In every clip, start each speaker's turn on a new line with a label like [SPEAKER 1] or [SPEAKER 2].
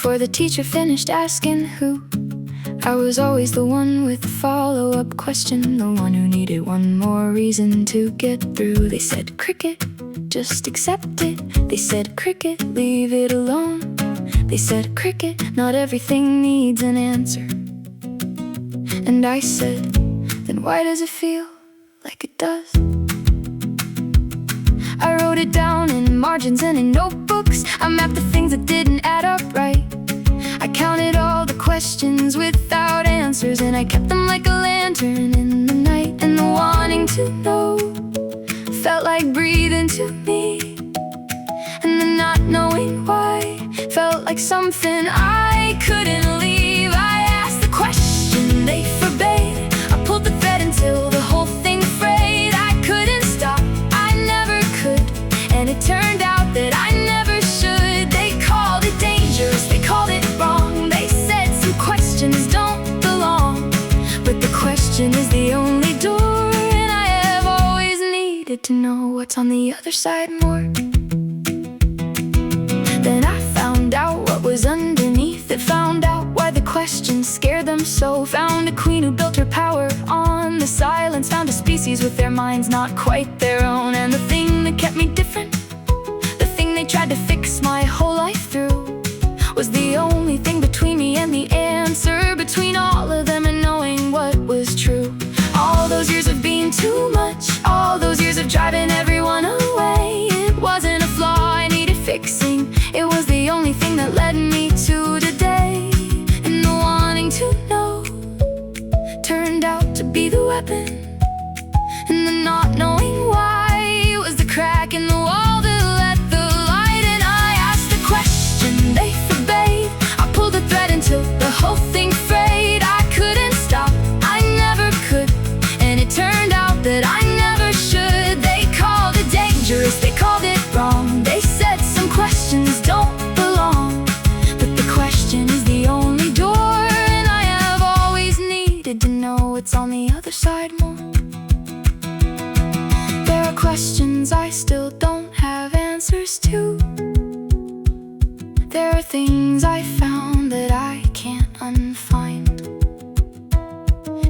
[SPEAKER 1] Before the teacher finished asking who, I was always the one with the follow-up question, the one who needed one more reason to get through. They said, cricket, just accept it. They said, cricket, leave it alone. They said, cricket, not everything needs an answer. And I said, then why does it feel like it does? I wrote it down in margins and in notebooks. I mapped the things that didn't add up right. I counted all the questions without answers, and I kept them like a lantern in the night. And the wanting to know felt like breathing to me, and the not knowing why felt like something I couldn't leave. I asked the question they forbade. I pulled the thread until the whole thing frayed. I couldn't stop, I never could, and it turned out that I never should. They called it dangerous, they called it wrong. They said some questions don't belong, but the question is the only door. And I have always needed to know what's on the other side more. Then I found out what was underneath it, found out why the questions scared them so. Found a queen who built her power on the silence, found a species with their minds not quite their own. And the thing that kept me different, the thing they tried to fix my whole life through, was the only thing between me and the answer, between all of them and knowing what was true. All those years of being too much, all those years of driving everyone away, it wasn't a flaw I needed fixing, it was the only thing that led me to today. And the wanting to know turned out to be the weapon, and the not knowing why was the crack in the wall that let the light in. I asked the question they forbade. I pulled the thread until the whole thing frayed. I couldn't stop, I never could, and it turned out that I never should. They called it dangerous, they called it wrong. They said some questions don't belong, but the question is the only door. And I have always needed to know what's on the other side more. There are questions I still don't have answers to. There are things I found that I can't unfind.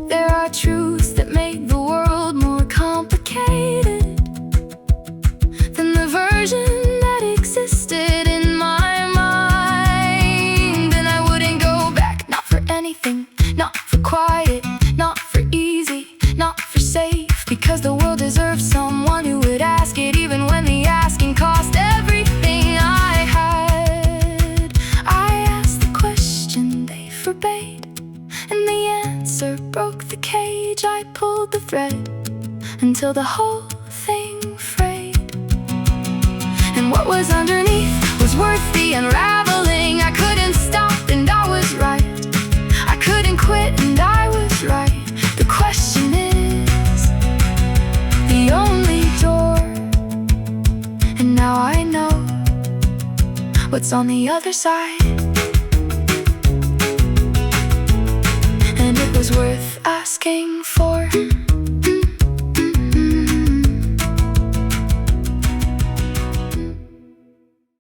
[SPEAKER 1] There are truths that make the world more complicated than the version that existed in my mind. And I wouldn't go back, not for anything, not for quiet, not for easy, not for safe, because the world deserves someone who would ask it, even when the asking cost everything I had. I asked the question they forbade, and the answer broke the cage. I pulled the thread until the whole thing frayed, and what was underneath was worth the unraveling. I couldn't stop, and I was right. I couldn't quit, and I was right. The question is the only door, and now I know what's on the other side. And it was worth asking for.